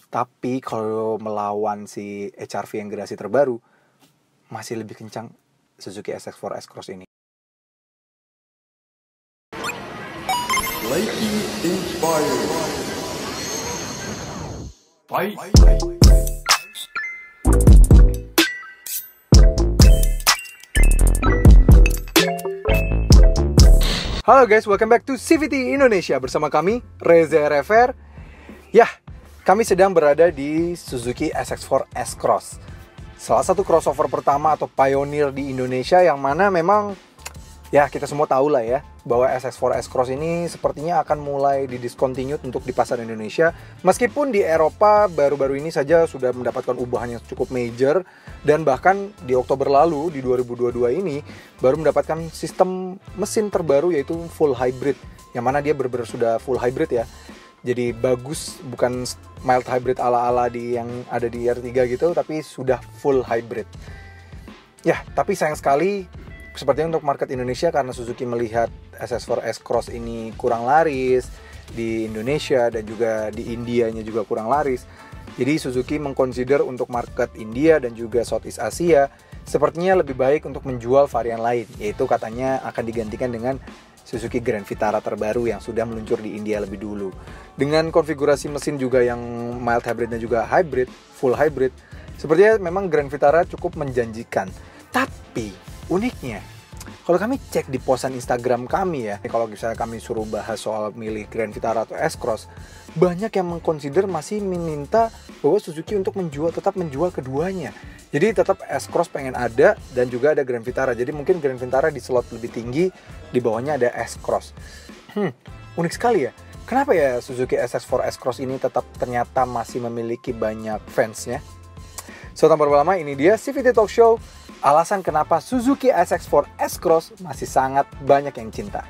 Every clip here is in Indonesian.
Tapi kalau melawan si HR-V yang generasi terbaru, masih lebih kencang Suzuki SX4 S-Cross ini. Lighting Inspired. Fight. Halo guys, welcome back to CVT Indonesia. Bersama kami, Reza RFR. Yah, kami sedang berada di Suzuki SX4 S-Cross, salah satu crossover pertama atau pioneer di Indonesia, yang mana memang ya kita semua tahu lah ya, bahwa SX4 S-Cross ini sepertinya akan mulai didiscontinued untuk di pasar Indonesia. Meskipun di Eropa baru-baru ini saja sudah mendapatkan ubahan yang cukup major, dan bahkan di Oktober lalu, di 2022 ini, baru mendapatkan sistem mesin terbaru yaitu full hybrid, yang mana dia benar-benar sudah full hybrid ya. Jadi bagus, bukan mild hybrid ala-ala yang ada di R3 gitu, tapi sudah full hybrid. Ya, tapi sayang sekali sepertinya untuk market Indonesia, karena Suzuki melihat SX4 S-Cross ini kurang laris di Indonesia dan juga di Indianya juga kurang laris. Jadi Suzuki mengconsider untuk market India dan juga Southeast Asia sepertinya lebih baik untuk menjual varian lain, yaitu katanya akan digantikan dengan Suzuki Grand Vitara terbaru yang sudah meluncur di India lebih dulu. Dengan konfigurasi mesin juga yang mild hybrid dan juga hybrid, full hybrid, sepertinya memang Grand Vitara cukup menjanjikan. Tapi uniknya, kalau kami cek di postan Instagram kami ya, kalau misalnya kami suruh bahas soal milih Grand Vitara atau S-Cross, banyak yang mengconsider masih meminta bahwa Suzuki untuk tetap menjual keduanya. Jadi tetap S-Cross pengen ada dan juga ada Grand Vitara. Jadi mungkin Grand Vitara di slot lebih tinggi, di bawahnya ada S-Cross. Unik sekali ya. Kenapa ya Suzuki SX4 S-Cross ini tetap ternyata masih memiliki banyak fansnya? So, tanpa berlama, ini dia CVT Talk Show. Alasan kenapa Suzuki SX4 S-Cross masih sangat banyak yang cinta.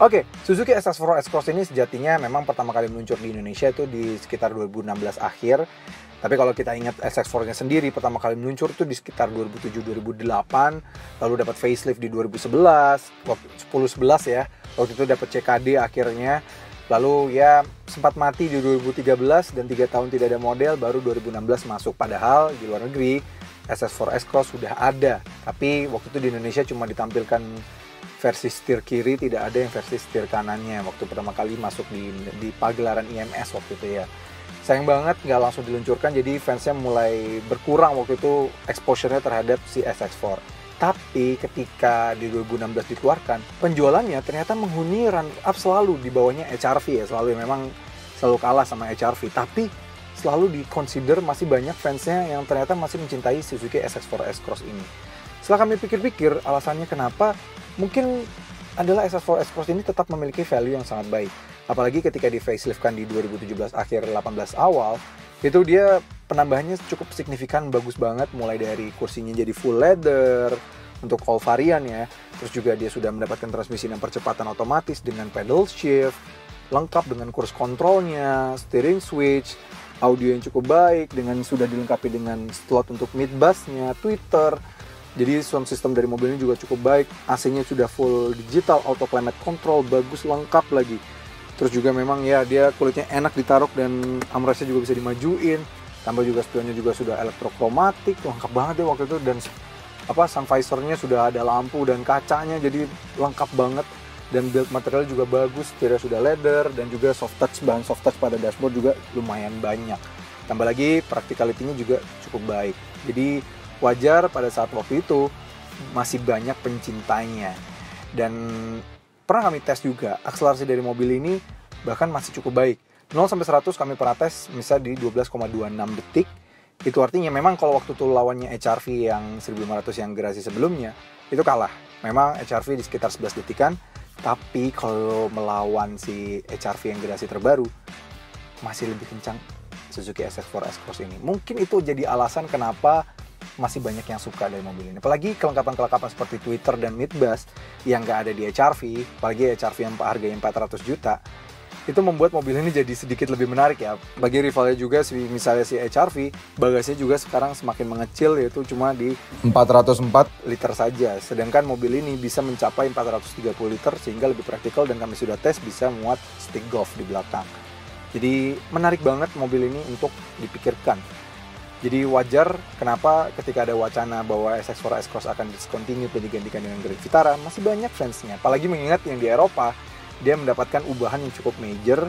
Oke, Suzuki SX4 S-Cross ini sejatinya memang pertama kali meluncur di Indonesia itu di sekitar 2016 akhir. Tapi kalau kita ingat SX4-nya sendiri, pertama kali meluncur itu di sekitar 2007-2008. Lalu dapat facelift di 2011, 10-11 ya. Waktu itu dapat CKD akhirnya. Lalu ya sempat mati di 2013 dan 3 tahun tidak ada model, baru 2016 masuk. Padahal di luar negeri SX4 S-Cross sudah ada. Tapi waktu itu di Indonesia cuma ditampilkan versi setir kiri, tidak ada yang versi setir kanannya waktu pertama kali masuk di pagelaran IMS waktu itu ya. Sayang banget nggak langsung diluncurkan, jadi fansnya mulai berkurang waktu itu exposure-nya terhadap si SX4. Tapi ketika di 2016 dikeluarkan, penjualannya ternyata menghuni run up selalu di bawahnya HR-V ya, memang selalu kalah sama HR-V, tapi selalu di-consider masih banyak fansnya yang ternyata masih mencintai Suzuki SX4 S-Cross ini. Setelah kami pikir-pikir, alasannya kenapa, mungkin adalah SX4 S-Cross ini tetap memiliki value yang sangat baik. Apalagi ketika di faceliftkan di 2017 akhir 18 awal, itu dia penambahannya cukup signifikan, bagus banget. Mulai dari kursinya jadi full leather untuk all varian ya. Terus juga dia sudah mendapatkan transmisi dan percepatan otomatis dengan pedal shift, lengkap dengan cruise controlnya, steering switch, audio yang cukup baik, dengan sudah dilengkapi dengan slot untuk mid bassnya, tweeter. Jadi sound system dari mobil ini juga cukup baik. AC-nya sudah full digital, auto climate control, bagus, lengkap lagi. Terus juga memang ya dia kulitnya enak ditaruh dan armrestnya juga bisa dimajuin. Tambah juga spionnya juga sudah elektrokromatik, lengkap banget ya waktu itu. Dan sun visor-nya sudah ada lampu dan kacanya, jadi lengkap banget. Dan build material juga bagus, setirnya sudah leather dan juga soft touch, bahan soft touch pada dashboard juga lumayan banyak. Tambah lagi practicality-nya juga cukup baik. Jadi wajar pada saat waktu itu masih banyak pencintanya. Dan pernah kami tes juga, akselerasi dari mobil ini bahkan masih cukup baik. 0-100 kami pernah tes misalnya di 12,26 detik. Itu artinya memang kalau waktu itu lawannya HR-V yang 1500 yang generasi sebelumnya, itu kalah. Memang HR-V di sekitar 11 detikan. Tapi kalau melawan si HR-V yang generasi terbaru, masih lebih kencang Suzuki SX4 S-Cross ini. Mungkin itu jadi alasan kenapa masih banyak yang suka dari mobil ini. Apalagi kelengkapan-kelengkapan seperti tweeter dan midbus yang nggak ada di HR-V, apalagi HR-V yang harganya 400 juta, itu membuat mobil ini jadi sedikit lebih menarik ya. Bagi rivalnya juga, misalnya si HR-V, bagasinya juga sekarang semakin mengecil, yaitu cuma di 404 liter saja. Sedangkan mobil ini bisa mencapai 430 liter sehingga lebih praktikal, dan kami sudah tes bisa muat stick golf di belakang. Jadi menarik banget mobil ini untuk dipikirkan. Jadi wajar kenapa ketika ada wacana bahwa SX4 S-Cross akan discontinue dan digantikan dengan Grand Vitara, masih banyak fansnya. Apalagi mengingat yang di Eropa, dia mendapatkan ubahan yang cukup major,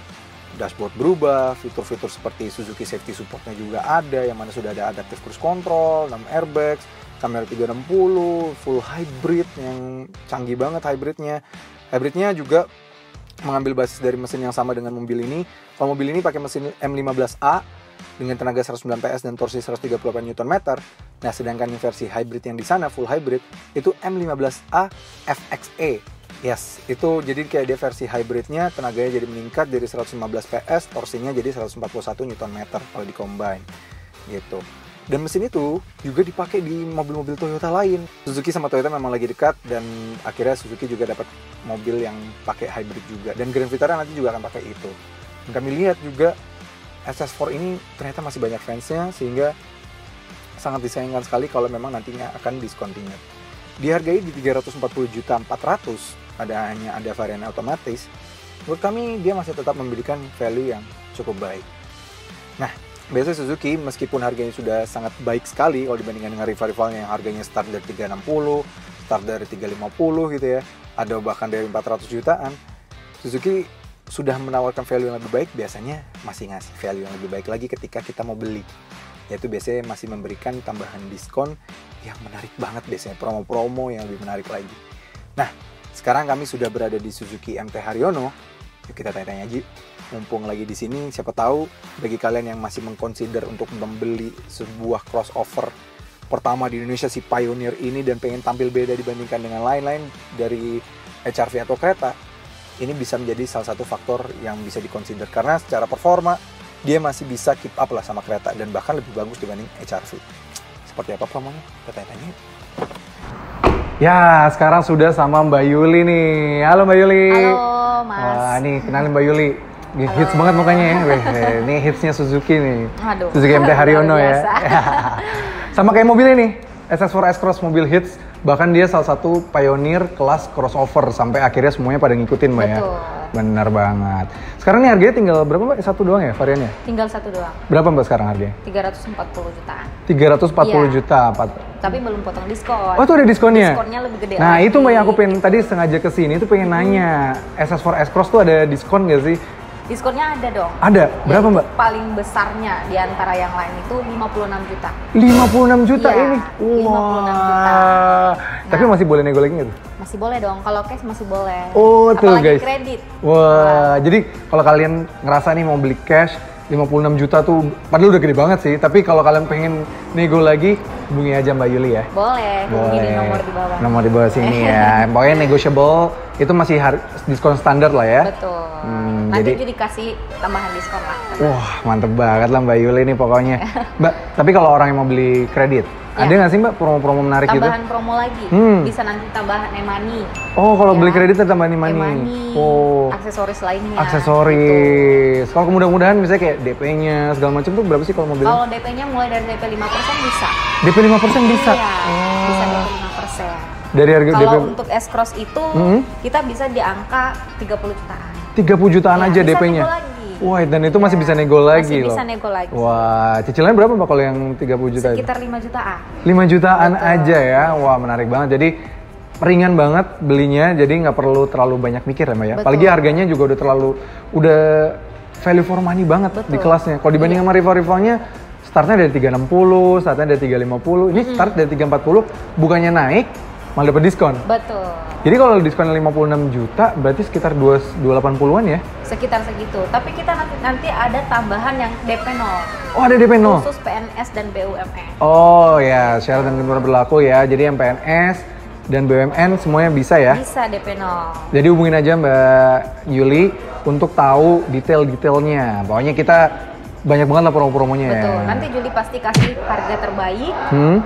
dashboard berubah, fitur-fitur seperti Suzuki Safety Support-nya juga ada, yang mana sudah ada adaptive cruise control, 6 airbags, kamera 360, full hybrid yang canggih banget hybridnya. Hybridnya juga mengambil basis dari mesin yang sama dengan mobil ini. Kalau mobil ini pakai mesin M15A dengan tenaga 109 PS dan torsi 138 Nm. Nah, sedangkan versi hybrid yang di sana full hybrid itu M15A FXE. Yes, itu jadi kayak dia versi hybridnya, tenaganya jadi meningkat dari 115 PS, torsinya jadi 141 Nm kalau di combine gitu. Dan mesin itu juga dipakai di mobil-mobil Toyota lain. Suzuki sama Toyota memang lagi dekat, dan akhirnya Suzuki juga dapat mobil yang pakai hybrid juga. Dan Grand Vitara nanti juga akan pakai itu. Dan kami lihat juga SS4 ini ternyata masih banyak fansnya, sehingga sangat disayangkan sekali kalau memang nantinya akan discontinue. Dihargai di 340.400.000, ada varian otomatis. Menurut kami dia masih tetap memberikan value yang cukup baik. Nah, biasanya Suzuki meskipun harganya sudah sangat baik sekali kalau dibandingkan dengan rival-rivalnya yang harganya start dari 360, start dari 350 gitu ya, ada bahkan dari 400 jutaan, Suzuki sudah menawarkan value yang lebih baik, biasanya masih ngasih value yang lebih baik lagi ketika kita mau beli. Yaitu biasanya masih memberikan tambahan diskon yang menarik banget, biasanya promo-promo yang lebih menarik lagi. Nah, sekarang kami sudah berada di Suzuki MT Haryono. Yuk kita tanya-tanya aja. Mumpung lagi di sini, siapa tahu bagi kalian yang masih mengconsider untuk membeli sebuah crossover pertama di Indonesia, si Pioneer ini, dan pengen tampil beda dibandingkan dengan lain-lain dari HR-V atau kereta, ini bisa menjadi salah satu faktor yang bisa diconsider karena secara performa dia masih bisa keep up lah sama kereta dan bahkan lebih bagus dibanding HR-V. Seperti apa promonya? Kita tanya-tanya. Ya, sekarang sudah sama Mbak Yuli nih. Halo Mbak Yuli. Halo Mas. Wah, nih kenalin Mbak Yuli. Hits banget mukanya ya. Weh, ini hitsnya Suzuki nih. Aduh. Suzuki MT Haryono ya. Sama kayak mobil ini, SS4 S-Cross mobil hits. Bahkan dia salah satu pioneer kelas crossover sampai akhirnya semuanya pada ngikutin Mbak. Betul. Ya. Benar banget. Sekarang nih harganya tinggal berapa Mbak? Satu doang ya variannya? Tinggal satu doang. Berapa Mbak sekarang harganya? 340 jutaan. 340 Iya. juta. Tapi belum potong diskon. Oh, itu ada diskonnya? Diskonnya lebih gede Nah, lagi. itu Mbak yang aku pengen tadi sengaja kesini tuh pengen nanya. SS4 S-Cross tuh ada diskon nggak sih? Diskonnya ada dong. Ada? Berapa Yaitu Mbak? Paling besarnya di antara yang lain itu 56 juta. 56 juta Iya, ini? 56 juta. Tapi Nah. masih boleh nego lagi nggak tuh? Masih boleh dong, kalau cash masih boleh. Oh, tuh apalagi guys. kredit. Wah, jadi kalau kalian ngerasa nih mau beli cash 56 juta tuh padahal udah gede banget sih, tapi kalau kalian pengen nego lagi hubungi aja Mbak Yuli ya. Boleh, hubungi di nomor di bawah. Nomor di bawah sini ya. Pokoknya negotiable, itu masih diskon standar lah ya. Betul. Hmm, Nanti jadi juga dikasih tambahan diskon lah. wah, mantep banget lah Mbak Yuli nih pokoknya. Mbak, tapi kalau orang yang mau beli kredit, Ya. ada nggak sih Mbak promo-promo menarik gitu? Tambahan promo lagi, bisa nanti tambahan e-money. Oh, kalau Ya. beli kredit ada tambahan e-money. E-money, Oh, aksesoris lainnya. aksesoris. Kalau mudah-mudahan misalnya kayak DP-nya segala macam tuh berapa sih kalau mobil? Kalau DP-nya mulai dari DP 5% bisa. DP 5% bisa? Iya, Oh. bisa DP 5%. Dari harga Kalau DP untuk S-Cross itu kita bisa di angka 30 jutaan. 30 jutaan Ya, aja bisa DP-nya? nego lagi. Wah, dan itu masih bisa nego lagi Masih loh? bisa nego lagi. Wah, cicilannya berapa Mbak kalau yang 30 juta itu? Sekitar 5 jutaan. 5 jutaan Betul. aja ya? Wah, menarik banget. Jadi ringan banget belinya, jadi nggak perlu terlalu banyak mikir ya Mbak ya? Betul. Apalagi harganya juga udah value for money banget Betul. di kelasnya. Kalau dibanding sama rival-rivalnya, startnya dari 360, startnya dari 350, ini start dari 340, bukannya naik, malah dapat diskon. Betul. Jadi kalau diskon 56 juta, berarti sekitar 280-an ya? Sekitar segitu. Tapi kita nanti ada tambahan yang DP 0. Oh, ada DP 0? Khusus PNS dan BUMN. Oh ya, syarat dan ketentuan berlaku ya. Jadi yang PNS dan BUMN semuanya bisa ya? Bisa DP 0. Jadi hubungin aja Mbak Yuli untuk tahu detail-detailnya. Pokoknya kita banyak banget lah promo-promonya ya. Betul, nanti Juli pasti kasih harga terbaik.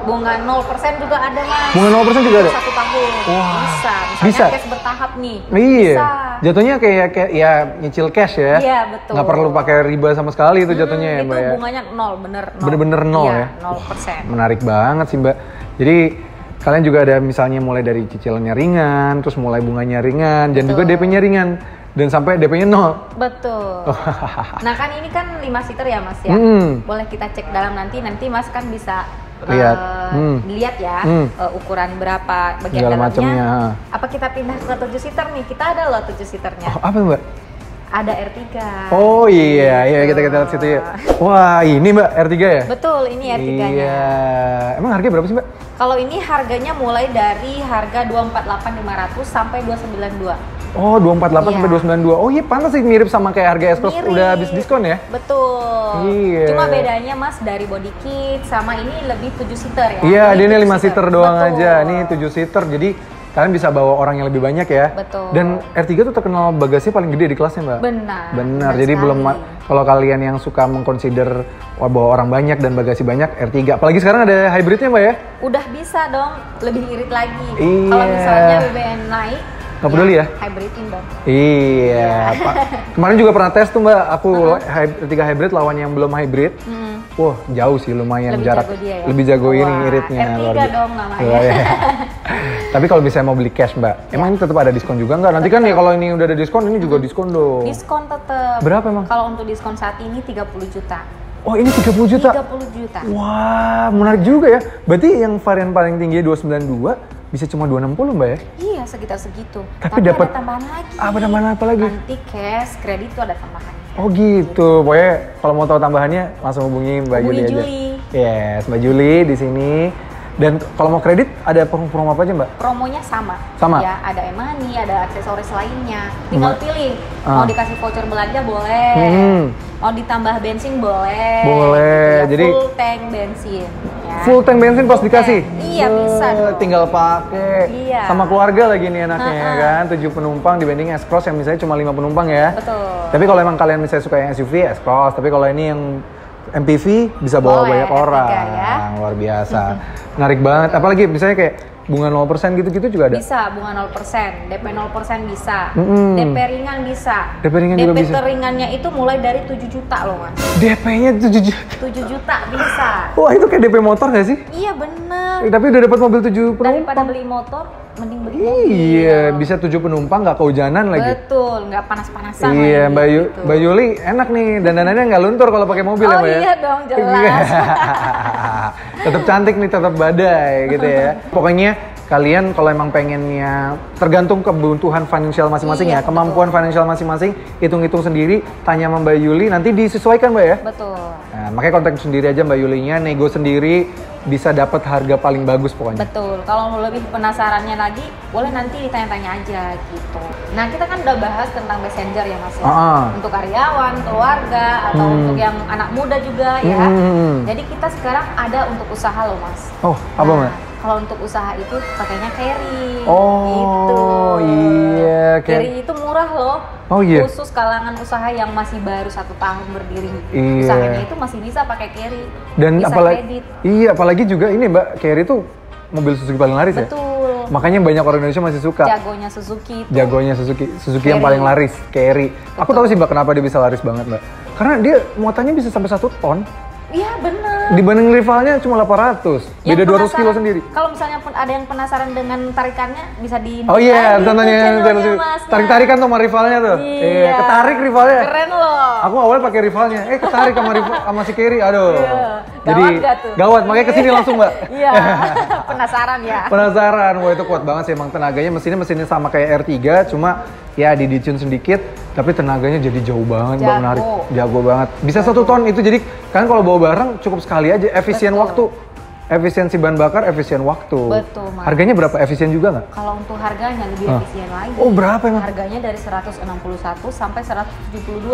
Bunga 0% juga ada mas. Bunga 0% juga ada? 1 tahun. Wah. Misalnya Bisa. cash bertahap nih. Iya. Bisa. Jatuhnya kayak ya nyicil cash ya. Iya betul. Nggak perlu pakai riba sama sekali itu jatuhnya ya itu Mbak ya. bunganya 0, bener 0. Bener-bener 0 iya, ya. 0%. Menarik banget sih Mbak. Jadi kalian juga ada misalnya mulai dari cicilannya ringan, terus mulai bunganya ringan, dan juga DP-nya ringan. Dan sampai DP-nya 0. Betul. Nah kan ini kan 5 seater ya mas ya. Boleh kita cek dalam nanti mas kan bisa lihat ya ukuran berapa bagian segala dalamnya. macamnya. Apa kita pindah ke 7 seater nih? Kita ada loh 7 seaternya. Oh, apa Mbak? Ada R3. Oh iya, kita lihat situ ya. Wah ini Mbak R3 ya? Betul, ini R3-nya. Iya. Emang harganya berapa sih Mbak? Kalau ini harganya mulai dari harga 248.500 sampai 292. Oh 248 Iya. sampai 292. Oh iya pantas sih mirip sama kayak harga S-Cross udah habis diskon ya? Betul. Iya. Cuma bedanya mas dari body kit sama ini lebih 7 seater ya. Iya, dia ini 5 7 seater doang Betul. aja. Ini 7 seater. Jadi kalian bisa bawa orang yang lebih banyak ya. Betul. Dan R3 tuh terkenal bagasinya paling gede di kelasnya, Mbak. Benar. Benar. Benar Jadi sekali. belum kalau kalian yang suka mengconsider bawa orang banyak dan bagasi banyak R3. Apalagi sekarang ada hybridnya, Mbak ya? Udah bisa dong, lebih irit lagi. Iya. Kalau misalnya BBM naik, Nggak peduli ya? Hybridin dong. Iya, Pak. Kemarin juga pernah tes tuh Mbak, aku R3 hybrid lawan yang belum hybrid. Wah, jauh sih lumayan Lebih jarak. jago dia ya? Lebih jago ini Wah, iritnya. R3 luar biasa. dong namanya. Iya. Tapi kalau misalnya mau beli cash Mbak, emang ini tetap ada diskon juga nggak? Nanti kan ya kalau ini udah ada diskon, ini juga diskon dong. Diskon tetap. Berapa emang? Kalau untuk diskon saat ini 30 juta. Oh ini 30 juta? 30 juta. Wah, menarik juga ya. Berarti yang varian paling tinggi 292 bisa cuma 260 Mbak ya? Iya, sekitar segitu. Tapi dapat ada tambahan lagi. tambahan apa lagi? Nanti cash, kredit itu ada tambahan. Oh gitu. Pokoknya kalau mau tahu tambahannya langsung hubungi Mbak Hubungi Juli aja. Juli. Yes, Mbak Juli di sini. Dan kalau mau kredit ada promo apa aja Mbak? Promonya sama. Sama? Ya, ada e-money, ada aksesoris lainnya. Tinggal pilih. Ah. Mau dikasih voucher belanja boleh. Mau ditambah bensin boleh. Boleh. Gitu ya. Jadi full tank bensin. Ya. full tank bensin pas dikasih? Iya, bisa dong. Tinggal pakai. Iya. Sama keluarga lagi nih enaknya ya kan. 7 penumpang dibanding S-Cross yang misalnya cuma 5 penumpang ya. Betul. Tapi kalau emang kalian misalnya suka yang SUV, S-Cross. Tapi kalau ini yang MPV bisa bawa Boleh, banyak orang. R3 ya. Luar biasa. Menarik banget. Apalagi misalnya kayak bunga 0% gitu-gitu juga ada? Bisa, bunga 0%, DP 0% bisa, Mm-mm. DP ringan bisa. DP ringan juga bisa? teringannya itu mulai dari 7 juta loh mas. DP-nya 7 juta. 7 juta bisa. Wah itu kayak DP motor gak sih? Iya bener. Tapi udah dapat mobil 7 Daripada penumpang. beli motor, mending beli mobil. Iya, bisa 7 penumpang gak kehujanan lagi. Betul, nggak panas-panasan Iya, lagi gitu. Mbak Yuli enak nih, dandanannya nggak luntur kalau pakai mobil ya Oh Mbak ya? iya dong, jelas. Tetap cantik nih, tetap badai gitu ya. Pokoknya kalian kalau emang pengennya tergantung kebutuhan financial masing-masing Iya, ya, kemampuan financial masing-masing, hitung-hitung sendiri, tanya sama Mbak Yuli, nanti disesuaikan Mbak ya. Betul. Nah, makanya kontak sendiri aja Mbak Yulinya, nego sendiri, bisa dapat harga paling bagus pokoknya. Betul. Kalau mau lebih penasarannya lagi, boleh nanti ditanya-tanya aja gitu. Nah, kita kan udah bahas tentang messenger ya Mas ya. Untuk karyawan, keluarga, atau untuk yang anak muda juga ya. Jadi kita sekarang ada untuk usaha loh Mas. Oh, apa Mbak? Kalau untuk usaha itu pakainya carry. Oh, gitu. iya. Carry itu murah loh. Oh iya. Khusus kalangan usaha yang masih baru 1 tahun berdiri. Iya. Usahanya itu masih bisa pakai carry. Dan bisa apalagi, kredit. iya apalagi juga ini Mbak, Carry tuh mobil Suzuki paling laris ya. Betul. Makanya banyak orang Indonesia masih suka. Jagonya Suzuki itu. Jagonya Suzuki yang Carry. paling laris, Carry. Aku tahu sih Mbak kenapa dia bisa laris banget Mbak. Karena dia muatannya bisa sampai 1 ton. Iya bener. Dibanding rivalnya cuma 800. Beda 200 kilo sendiri. Kalau misalnya pun ada yang penasaran dengan tarikannya, bisa di. Oh iya, YouTube contohnya channelnya, Mas. tarik-tarikan tuh sama rivalnya tuh. Iya. Ketarik rivalnya. Keren loh. Aku awalnya pakai rivalnya, ketarik sama si Carry, aduh. Iya. Jadi Gawat gak tuh? gawat, makanya kesini langsung Mbak. Iya. Penasaran ya. Penasaran, wah itu kuat banget sih emang tenaganya, mesinnya sama kayak R3, cuma ya didicun sedikit, tapi tenaganya jadi jauh banget Mbak, Jago. menarik. Jago banget. Bisa 1 ton itu, jadi kan kalau bawa barang cukup sekali aja, efisien Betul. waktu. Efisiensi bahan bakar, efisien waktu. Betul, Mas. Harganya berapa? Efisien juga nggak? Kalau untuk harganya lebih efisien lagi. Oh berapa emang? Harganya dari 161 sampai 172.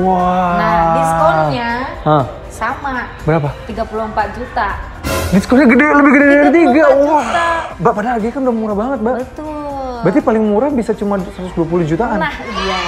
Wah. Nah, diskonnya Hah, sama. berapa? 34 juta. Diskonnya gede, lebih gede dari 3. 34 Wah. juta. Mbak, padahal harganya kan udah murah banget Mbak. Betul. Berarti paling murah bisa cuma 120 jutaan. Nah, iya.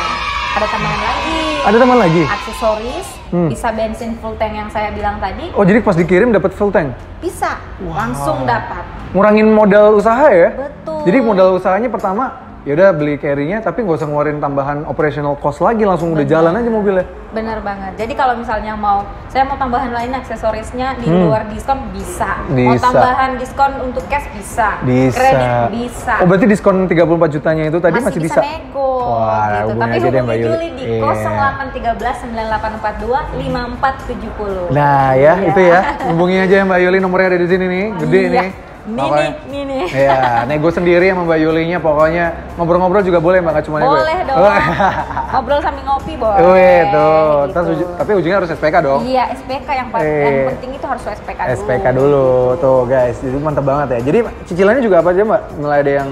Ada tambahan lagi. Ada tambahan lagi? Aksesoris, bisa bensin full tank yang saya bilang tadi. Oh, jadi pas dikirim dapat full tank? Bisa, langsung dapat. Ngurangin modal usaha ya? Betul. Jadi modal usahanya pertama, yaudah beli carry-nya tapi nggak usah ngeluarin tambahan operational cost lagi, langsung udah jalan aja mobilnya. Bener banget. Jadi kalau misalnya saya mau tambahan lain aksesorisnya di luar diskon bisa. Mau tambahan diskon untuk cash bisa. Kredit bisa. Oh, berarti diskon 34 jutanya itu tadi masih bisa? Nego. Wah, gitu. hubungi Tapi aja deh Mbak hubungi Yuli. Juli di 0813 9842 5470. Nah ya, itu ya. Hubungi aja ya Mbak Yuli, nomornya ada di sini nih, gede nih. Ini nih. Iya, nego sendiri sama Mbak Yulinya, pokoknya ngobrol-ngobrol juga boleh Mbak, nggak cuma nego. Boleh dong. Ngobrol sambil ngopi boleh. Tuh. Gitu. Tapi ujungnya harus SPK dong. Iya, SPK yang penting itu harus SPK dulu. SPK dulu, tuh guys, itu mantap banget ya. Jadi cicilannya juga apa aja Mbak? Mulai ada yang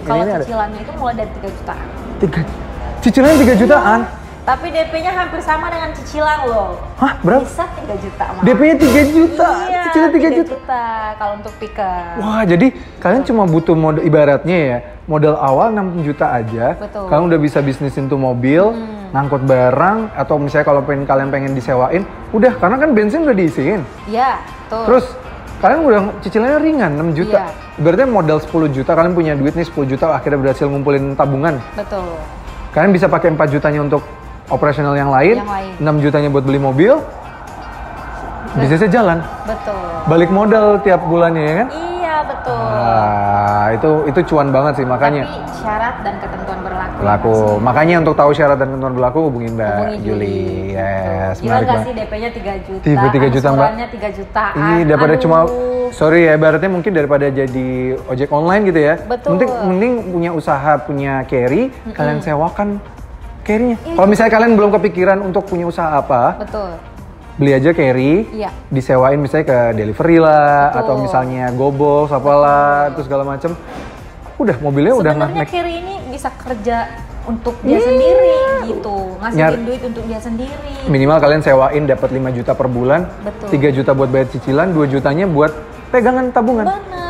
kalau ini ada? cicilannya itu mulai dari 3 jutaan. Cicilannya 3 jutaan? Tapi DP-nya hampir sama dengan cicilan loh. Hah, berapa? Bisa 3 juta malah. DP-nya 3 juta? Iya, Cicilan 3 juta? kalau untuk picker. Wah, jadi kalian cuma butuh modal, ibaratnya ya, modal awal 6 juta aja. Betul. Kalian udah bisa bisnisin tuh mobil, ngangkut barang, atau misalnya kalau kalian pengen disewain, udah, karena kan bensin udah diisiin. Iya, tuh. Terus, kalian udah cicilannya ringan, 6 juta. Iya. Berarti modal 10 juta, kalian punya duit nih 10 juta, akhirnya berhasil ngumpulin tabungan. Betul. Kalian bisa pakai 4 jutanya untuk operasional yang lain, 6 jutanya buat beli mobil, bisnisnya jalan. Betul. Balik modal tiap bulannya ya kan? Iya, betul. Itu cuan banget sih, makanya. Tapi syarat dan ketentuan berlaku. Makanya untuk tahu syarat dan ketentuan berlaku hubungin Mbak Hubungi Juli. Yes, gila menarik gak banget. sih DP-nya 3 juta, 3 juta Mbak. angsurannya 3 jutaan. Iya, daripada cuma sorry ya, ibaratnya mungkin daripada jadi ojek online gitu ya. Betul. Mending punya usaha, punya carry, kalian sewakan carry-nya. Kalau misalnya kalian belum kepikiran untuk punya usaha apa, betul. beli aja carry, disewain misalnya ke delivery lah, atau misalnya GoBox, apalah, terus segala macem. Udah, mobilnya udah sebenarnya carry ini bisa kerja untuk dia sendiri gitu, ngasihin duit untuk dia sendiri. Minimal kalian sewain dapat 5 juta per bulan, Betul. 3 juta buat bayar cicilan, 2 jutanya buat pegangan tabungan. Bener.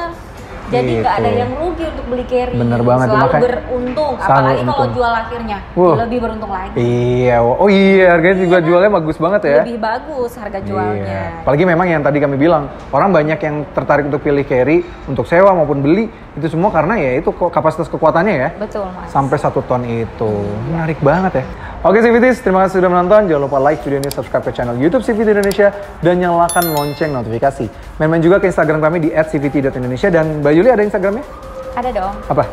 Jadi nggak ada yang rugi untuk beli carry. Bener banget. Selalu makanya beruntung, apalagi kalau jual akhirnya lebih beruntung lagi. Iya, oh iya, harganya juga jualnya bagus banget ya. Lebih bagus harga jualnya. Apalagi memang yang tadi kami bilang, orang banyak yang tertarik untuk pilih carry, untuk sewa maupun beli, itu semua karena ya itu kapasitas kekuatannya ya. Betul Mas. Sampai 1 ton itu, menarik banget ya. Oke CVTs, terima kasih sudah menonton. Jangan lupa like video ini, subscribe ke channel YouTube CVT Indonesia, dan nyalakan lonceng notifikasi. Main-main juga ke Instagram kami di @cvt.indonesia, dan Mbak Yuli ada Instagramnya? Ada dong. Apa?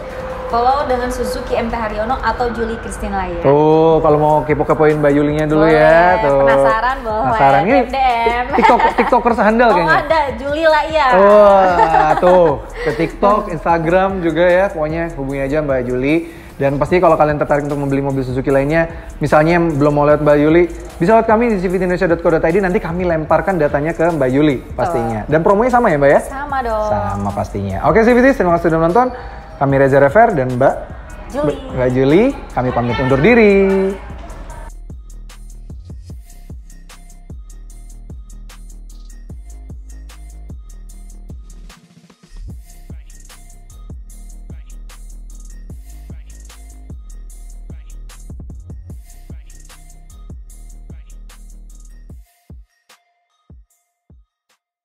Follow dengan Suzuki MT Haryono atau Juli Christine Lain. Tuh, kalau mau kepo-kepoin Mbak Yulinya dulu boleh. Ya. Tuh. Penasaran boleh. Penasaran ini DM. TikToker sehandal kayaknya. Oh ada, Juli lah ya. Wah, tuh. Ke TikTok, Instagram juga ya. Pokoknya hubungi aja Mbak Juli. Dan pasti kalau kalian tertarik untuk membeli mobil Suzuki lainnya, misalnya belum mau lewat Mbak Yuli, bisa lewat kami di cvtindonesia.co.id, nanti kami lemparkan datanya ke Mbak Yuli pastinya. Dan promonya sama ya Mbak ya? Sama dong. Sama pastinya. Oke CVT, terima kasih sudah menonton. Kami Reza Rever dan Mbak Juli. Mbak Juli, kami pamit undur diri.